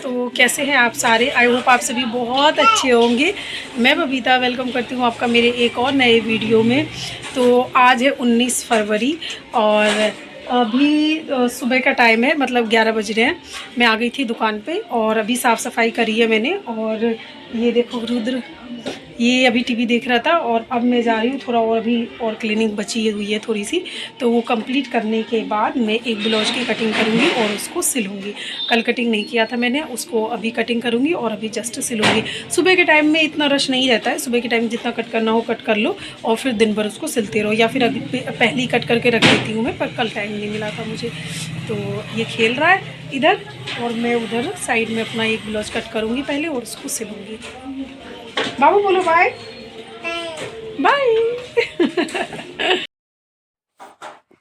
तो कैसे हैं आप सारे। आई होप आप सभी बहुत अच्छे होंगे। मैं बबीता वेलकम करती हूँ आपका मेरे एक और नए वीडियो में। तो आज है 19 फरवरी और अभी सुबह का टाइम है, मतलब 11 बज रहे हैं। मैं आ गई थी दुकान पे और अभी साफ़ सफाई करी है मैंने। और ये देखो रुद्र, ये अभी टीवी देख रहा था और अब मैं जा रही हूँ थोड़ा और, अभी और क्लीनिंग बची हुई है थोड़ी सी। तो वो कंप्लीट करने के बाद मैं एक ब्लाउज की कटिंग करूँगी और उसको सिलूँगी। कल कटिंग नहीं किया था मैंने उसको, अभी कटिंग करूँगी और अभी जस्ट सिलूँगी। सुबह के टाइम में इतना रश नहीं रहता है, सुबह के टाइम जितना कट करना हो कट कर लो और फिर दिन भर उसको सिलते रहो, या फिर अभी पहले ही कट करके रख देती हूँ मैं, पर कल टाइम नहीं मिला था मुझे। तो ये खेल रहा है इधर और मैं उधर साइड में अपना एक ब्लाउज कट करूँगी पहले और उसको सिलूँगी। बाबू बोलो बाय बाय।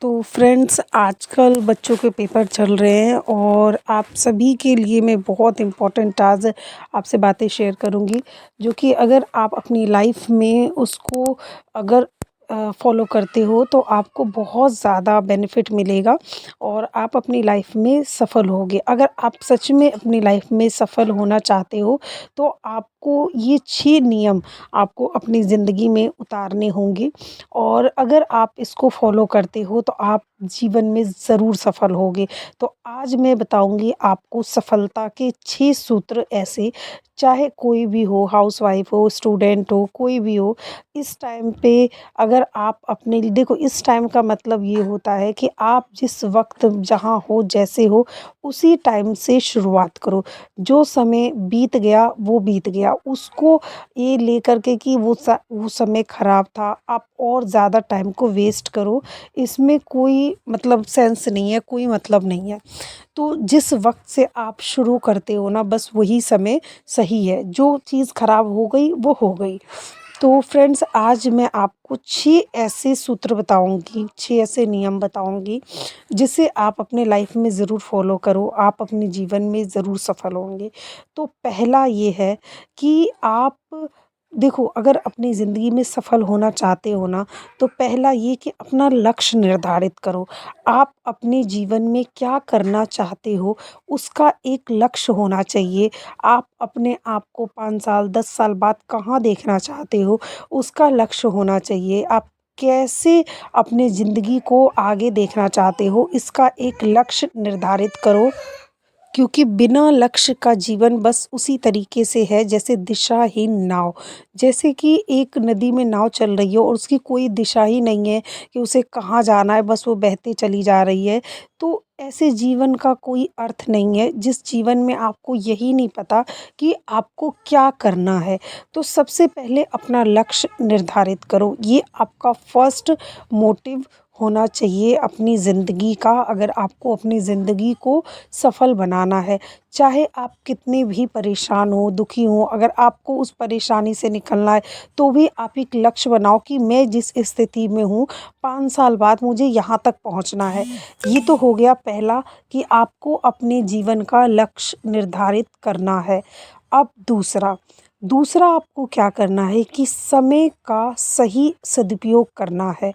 तो फ्रेंड्स, आजकल बच्चों के पेपर चल रहे हैं और आप सभी के लिए मैं बहुत इम्पोर्टेंट आज आपसे बातें शेयर करूंगी, जो कि अगर आप अपनी लाइफ में उसको अगर फॉलो करते हो तो आपको बहुत ज़्यादा बेनिफिट मिलेगा और आप अपनी लाइफ में सफल होगे। अगर आप सच में अपनी लाइफ में सफल होना चाहते हो तो आपको ये 6 नियम आपको अपनी ज़िंदगी में उतारने होंगे और अगर आप इसको फॉलो करते हो तो आप जीवन में ज़रूर सफल होगे। तो आज मैं बताऊंगी आपको सफलता के 6 सूत्र ऐसे, चाहे कोई भी हो, हाउसवाइफ हो, स्टूडेंट हो, कोई भी हो। इस टाइम पे अगर आप अपने देखो, इस टाइम का मतलब ये होता है कि आप जिस वक्त जहाँ हो जैसे हो उसी टाइम से शुरुआत करो। जो समय बीत गया वो बीत गया, उसको ये लेकर के कि वो समय ख़राब था आप और ज़्यादा टाइम को वेस्ट करो, इसमें कोई मतलब सेंस नहीं है, कोई मतलब नहीं है। तो जिस वक्त से आप शुरू करते हो ना, बस वही समय सही है। जो चीज़ ख़राब हो गई वो हो गई। तो फ्रेंड्स, आज मैं आपको 6 ऐसे सूत्र बताऊंगी, 6 ऐसे नियम बताऊंगी जिसे आप अपने लाइफ में ज़रूर फॉलो करो, आप अपने जीवन में ज़रूर सफल होंगे। तो पहला ये है कि आप देखो, अगर अपनी ज़िंदगी में सफल होना चाहते हो ना, तो पहला ये कि अपना लक्ष्य निर्धारित करो। आप अपने जीवन में क्या करना चाहते हो उसका एक लक्ष्य होना चाहिए। आप अपने आप को 5 साल 10 साल बाद कहाँ देखना चाहते हो उसका लक्ष्य होना चाहिए। आप कैसे अपने ज़िंदगी को आगे देखना चाहते हो इसका एक लक्ष्य निर्धारित करो, क्योंकि बिना लक्ष्य का जीवन बस उसी तरीके से है जैसे दिशाहीन नाव। जैसे कि एक नदी में नाव चल रही हो और उसकी कोई दिशा ही नहीं है कि उसे कहाँ जाना है, बस वो बहते चली जा रही है। तो ऐसे जीवन का कोई अर्थ नहीं है जिस जीवन में आपको यही नहीं पता कि आपको क्या करना है। तो सबसे पहले अपना लक्ष्य निर्धारित करो, ये आपका फर्स्ट मोटिव होना चाहिए अपनी ज़िंदगी का। अगर आपको अपनी ज़िंदगी को सफल बनाना है, चाहे आप कितने भी परेशान हो, दुखी हो, अगर आपको उस परेशानी से निकलना है तो भी आप एक लक्ष्य बनाओ कि मैं जिस स्थिति में हूँ 5 साल बाद मुझे यहाँ तक पहुँचना है। ये तो हो गया पहला कि आपको अपने जीवन का लक्ष्य निर्धारित करना है। अब दूसरा दूसरा आपको क्या करना है कि समय का सही सदुपयोग करना है।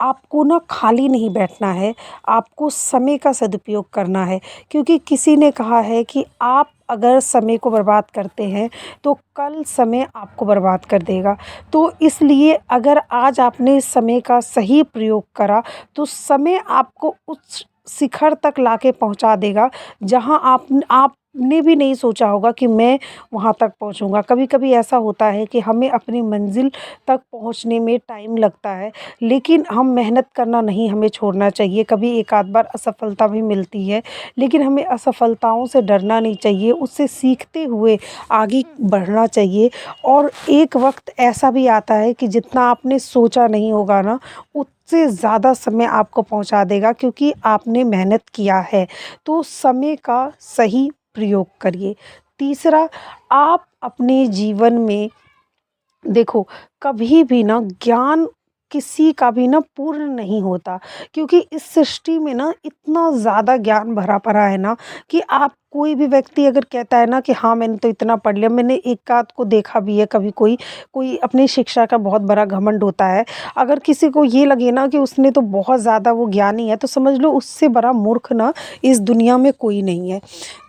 आपको ना खाली नहीं बैठना है, आपको समय का सदुपयोग करना है, क्योंकि किसी ने कहा है कि आप अगर समय को बर्बाद करते हैं तो कल समय आपको बर्बाद कर देगा। तो इसलिए अगर आज आपने समय का सही प्रयोग करा तो समय आपको उस शिखर तक लाके पहुंचा देगा जहां आपने भी नहीं सोचा होगा कि मैं वहां तक पहुंचूंगा। कभी कभी ऐसा होता है कि हमें अपनी मंजिल तक पहुंचने में टाइम लगता है, लेकिन हम मेहनत करना नहीं हमें छोड़ना चाहिए। कभी एक आध बार असफलता भी मिलती है, लेकिन हमें असफलताओं से डरना नहीं चाहिए, उससे सीखते हुए आगे बढ़ना चाहिए। और एक वक्त ऐसा भी आता है कि जितना आपने सोचा नहीं होगा ना, उससे ज़्यादा समय आपको पहुंचा देगा, क्योंकि आपने मेहनत किया है। तो समय का सही प्रयोग करिए। तीसरा, आप अपने जीवन में देखो, कभी भी ना ज्ञान किसी का भी ना पूर्ण नहीं होता, क्योंकि इस सृष्टि में ना इतना ज़्यादा ज्ञान भरा पड़ा है ना कि आप कोई भी व्यक्ति अगर कहता है ना कि हाँ मैंने तो इतना पढ़ लिया, मैंने एक आध को देखा भी है कभी, कोई कोई अपनी शिक्षा का बहुत बड़ा घमंड होता है। अगर किसी को ये लगे ना कि उसने तो बहुत ज़्यादा वो ज्ञानी है, तो समझ लो उससे बड़ा मूर्ख ना इस दुनिया में कोई नहीं है।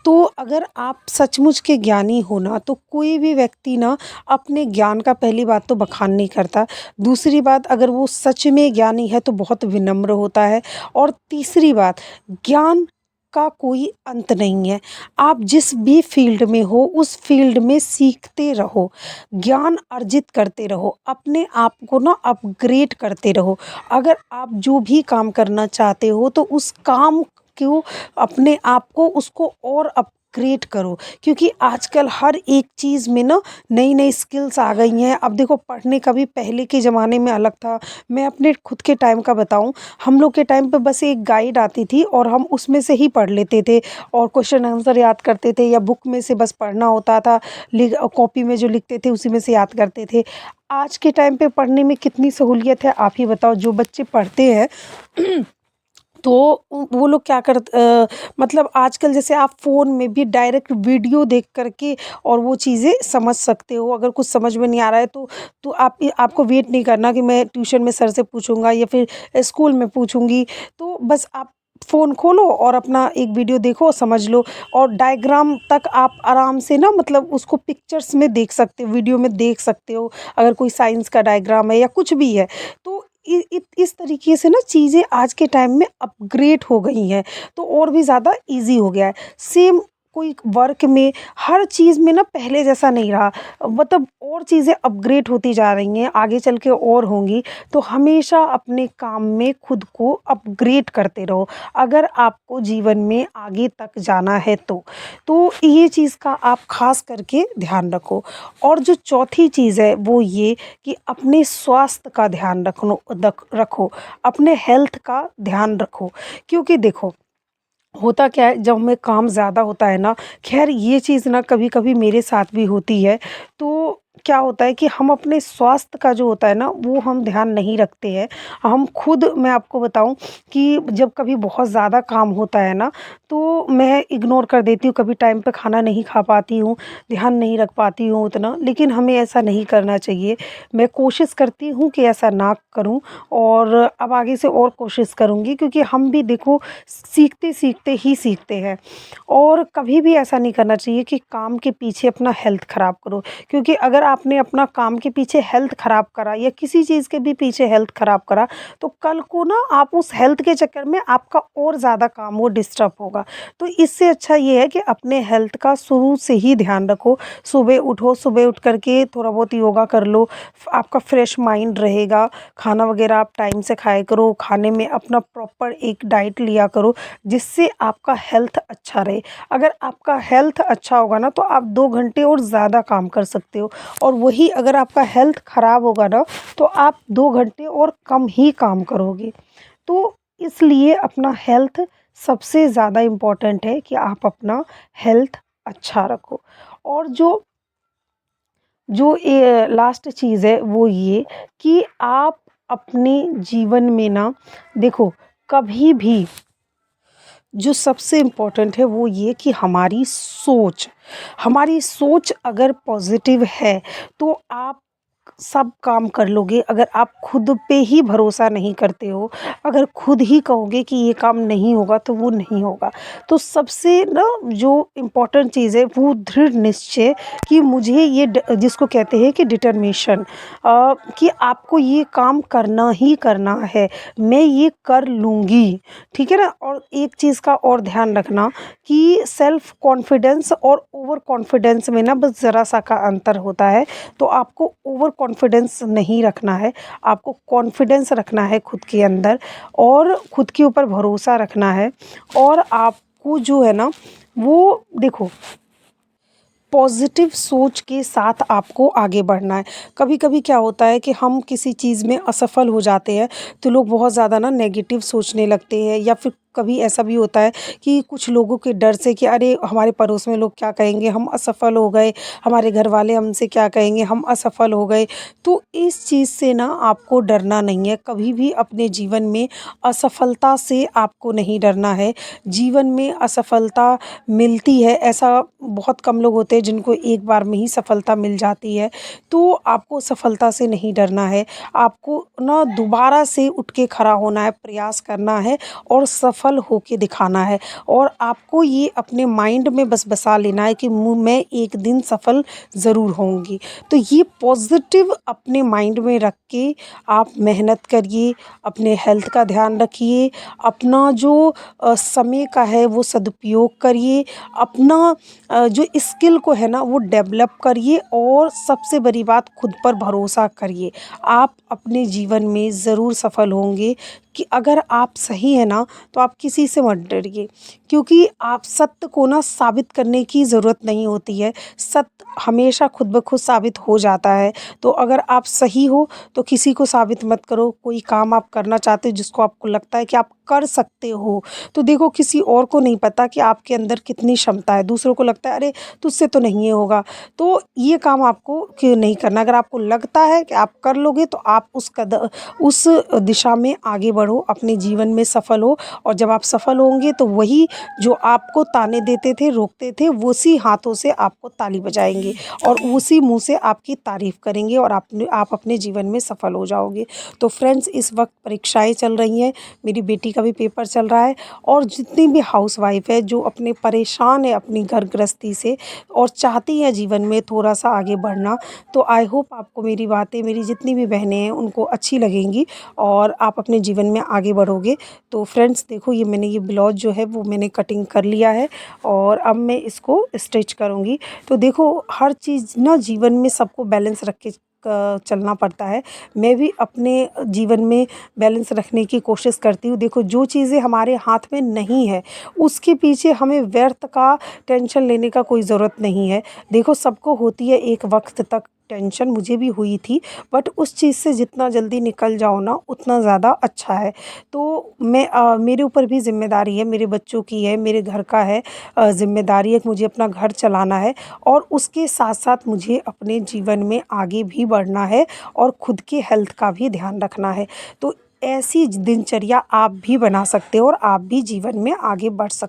तो अगर आप सचमुच के ज्ञानी हो ना, तो कोई भी व्यक्ति ना अपने ज्ञान का पहली बात तो बखान नहीं करता। दूसरी बात, अगर वो सच में ज्ञानी है तो बहुत विनम्र होता है। और तीसरी बात, ज्ञान का कोई अंत नहीं है। आप जिस भी फ़ील्ड में हो, उस फ़ील्ड में सीखते रहो, ज्ञान अर्जित करते रहो, अपने आप को ना अपग्रेड करते रहो। अगर आप जो भी काम करना चाहते हो, तो उस काम को, अपने आप को, उसको और अपग्रेड करो। क्योंकि आजकल हर एक चीज़ में ना नई-नई स्किल्स आ गई हैं। अब देखो, पढ़ने का भी पहले के ज़माने में अलग था। मैं अपने खुद के टाइम का बताऊँ, हम लोग के टाइम पे बस एक गाइड आती थी और हम उसमें से ही पढ़ लेते थे और क्वेश्चन आंसर याद करते थे, या बुक में से बस पढ़ना होता था, कॉपी में जो लिखते थे उसी में से याद करते थे। आज के टाइम पे पढ़ने में कितनी सहूलियत है, आप ही बताओ। जो बच्चे पढ़ते हैं तो वो लोग क्या मतलब आजकल जैसे आप फ़ोन में भी डायरेक्ट वीडियो देख कर के और वो चीज़ें समझ सकते हो। अगर कुछ समझ में नहीं आ रहा है तो आपको वेट नहीं करना कि मैं ट्यूशन में सर से पूछूँगा या फिर स्कूल में पूछूँगी। तो बस आप फ़ोन खोलो और अपना एक वीडियो देखो, समझ लो। और डायग्राम तक आप आराम से ना, मतलब उसको पिक्चर्स में देख सकते हो, वीडियो में देख सकते हो। अगर कोई साइंस का डायग्राम है या कुछ भी है, तो इस तरीके से ना चीज़ें आज के टाइम में अपग्रेड हो गई हैं, तो और भी ज़्यादा ईज़ी हो गया है। सेम कोई वर्क में, हर चीज़ में ना पहले जैसा नहीं रहा, मतलब और चीज़ें अपग्रेड होती जा रही हैं, आगे चल के और होंगी। तो हमेशा अपने काम में खुद को अपग्रेड करते रहो, अगर आपको जीवन में आगे तक जाना है तो। तो ये चीज़ का आप ख़ास करके ध्यान रखो। और जो चौथी चीज़ है वो ये, कि अपने स्वास्थ्य का ध्यान रखो, अपने हेल्थ का ध्यान रखो। क्योंकि देखो, होता क्या है, जब हमें काम ज़्यादा होता है ना, ख़ैर ये चीज़ ना कभी-कभी मेरे साथ भी होती है, तो क्या होता है कि हम अपने स्वास्थ्य का जो होता है ना, वो हम ध्यान नहीं रखते हैं। हम खुद, मैं आपको बताऊँ कि जब कभी बहुत ज़्यादा काम होता है ना, तो मैं इग्नोर कर देती हूँ, कभी टाइम पे खाना नहीं खा पाती हूँ, ध्यान नहीं रख पाती हूँ उतना, लेकिन हमें ऐसा नहीं करना चाहिए। मैं कोशिश करती हूँ कि ऐसा ना करूँ, और अब आगे से और कोशिश करूँगी, क्योंकि हम भी देखो सीखते-सीखते ही सीखते हैं। और कभी भी ऐसा नहीं करना चाहिए कि काम के पीछे अपना हेल्थ ख़राब करो, क्योंकि अगर आपने अपना काम के पीछे हेल्थ ख़राब करा, या किसी चीज़ के भी पीछे हेल्थ ख़राब करा, तो कल को ना आप उस हेल्थ के चक्कर में आपका और ज़्यादा काम वो डिस्टर्ब होगा। तो इससे अच्छा ये है कि अपने हेल्थ का शुरू से ही ध्यान रखो। सुबह उठो, सुबह उठ कर के थोड़ा बहुत योगा कर लो, आपका फ्रेश माइंड रहेगा। खाना वग़ैरह आप टाइम से खाया करो, खाने में अपना प्रॉपर एक डाइट लिया करो, जिससे आपका हेल्थ अच्छा रहे। अगर आपका हेल्थ अच्छा होगा ना, तो आप 2 घंटे और ज़्यादा काम कर सकते हो, और वही अगर आपका हेल्थ ख़राब होगा ना, तो आप 2 घंटे और कम ही काम करोगे। तो इसलिए अपना हेल्थ सबसे ज़्यादा इम्पोर्टेंट है, कि आप अपना हेल्थ अच्छा रखो। और जो जो लास्ट चीज़ है वो ये, कि आप अपने जीवन में ना, देखो, कभी भी जो सबसे इम्पोर्टेंट है वो ये, कि हमारी सोच अगर पॉजिटिव है, तो आप सब काम कर लोगे। अगर आप खुद पे ही भरोसा नहीं करते हो, अगर खुद ही कहोगे कि ये काम नहीं होगा, तो वो नहीं होगा। तो सबसे ना जो इम्पोर्टेंट चीज़ है वो दृढ़ निश्चय, कि मुझे ये जिसको कहते हैं कि डिटर्मिनेशन, कि आपको ये काम करना ही करना है, मैं ये कर लूँगी। ठीक है ना? और एक चीज़ का और ध्यान रखना, कि सेल्फ कॉन्फिडेंस और ओवर कॉन्फिडेंस में ना बस ज़रा-सा का अंतर होता है। तो आपको ओवर कॉन्फिडेंस नहीं रखना है, आपको कॉन्फिडेंस रखना है खुद के अंदर, और खुद के ऊपर भरोसा रखना है। और आपको जो है ना, वो देखो, पॉज़िटिव सोच के साथ आपको आगे बढ़ना है। कभी-कभी क्या होता है कि हम किसी चीज़ में असफल हो जाते हैं, तो लोग बहुत ज़्यादा ना नेगेटिव सोचने लगते हैं, या फिर कभी ऐसा भी होता है कि कुछ लोगों के डर से कि अरे हमारे पड़ोस में लोग क्या कहेंगे, हम असफल हो गए, हमारे घर वाले हमसे क्या कहेंगे, हम असफल हो गए। तो इस चीज़ से ना आपको डरना नहीं है, कभी भी अपने जीवन में असफलता से आपको नहीं डरना है। जीवन में असफलता मिलती है, ऐसा बहुत कम लोग होते हैं जिनको एक बार में ही सफलता मिल जाती है। तो आपको सफलता से नहीं डरना है, आपको ना दोबारा से उठ के खड़ा होना है, प्रयास करना है और सफल होके दिखाना है। और आपको ये अपने माइंड में बस बसा लेना है कि मैं एक दिन सफल ज़रूर होंगी। तो ये पॉजिटिव अपने माइंड में रख के आप मेहनत करिए, अपने हेल्थ का ध्यान रखिए, अपना जो समय का है वो सदुपयोग करिए, अपना जो स्किल को है ना वो डेवलप करिए और सबसे बड़ी बात खुद पर भरोसा करिए। आप अपने जीवन में ज़रूर सफल होंगे। कि अगर आप सही हैं ना तो आप किसी से मत डरिए, क्योंकि आप सत्य को ना साबित करने की ज़रूरत नहीं होती है, सत्य हमेशा खुद ब खुद साबित हो जाता है। तो अगर आप सही हो तो किसी को साबित मत करो। कोई काम आप करना चाहते हो जिसको आपको लगता है कि आप कर सकते हो, तो देखो किसी और को नहीं पता कि आपके अंदर कितनी क्षमता है। दूसरों को लगता है अरे तुझसे तो नहीं ये होगा, तो ये काम आपको क्यों नहीं करना। अगर आपको लगता है कि आप कर लोगे तो आप उस दिशा में आगे बढ़ो, अपने जीवन में सफल हो। और जब आप सफल होंगे तो वही जो आपको ताने देते थे, रोकते थे, उसी हाथों से आपको ताली बजाएँगे और उसी मुँह से आपकी तारीफ़ करेंगे और आप अपने जीवन में सफल हो जाओगे। तो फ्रेंड्स, इस वक़्त परीक्षाएँ चल रही हैं, मेरी बेटी का भी पेपर चल रहा है और जितनी भी हाउसवाइफ़ है जो अपने परेशान है अपनी घर गृहस्थी से और चाहती है जीवन में थोड़ा-सा आगे बढ़ना, तो आई होप आपको मेरी बातें, मेरी जितनी भी बहनें हैं उनको अच्छी लगेंगी और आप अपने जीवन में आगे बढ़ोगे। तो फ्रेंड्स देखो, ये ब्लाउज़ जो है वो मैंने कटिंग कर लिया है और अब मैं इसको स्टिच करूँगी। तो देखो, हर चीज़ ना जीवन में सबको बैलेंस रख के चलना पड़ता है। मैं भी अपने जीवन में बैलेंस रखने की कोशिश करती हूँ। देखो, जो चीज़ें हमारे हाथ में नहीं है उसके पीछे हमें व्यर्थ का टेंशन लेने का कोई ज़रूरत नहीं है। देखो, सबको होती है एक वक़्त तक टेंशन, मुझे भी हुई थी, बट उस चीज़ से जितना जल्दी निकल जाओ ना उतना ज़्यादा अच्छा है। तो मेरे ऊपर भी ज़िम्मेदारी है, मेरे बच्चों की है, मेरे घर का है, ज़िम्मेदारी है कि मुझे अपना घर चलाना है और उसके साथ-साथ मुझे अपने जीवन में आगे भी बढ़ना है और खुद के हेल्थ का भी ध्यान रखना है। तो ऐसी दिनचर्या आप भी बना सकते हो और आप भी जीवन में आगे बढ़ सकते हो।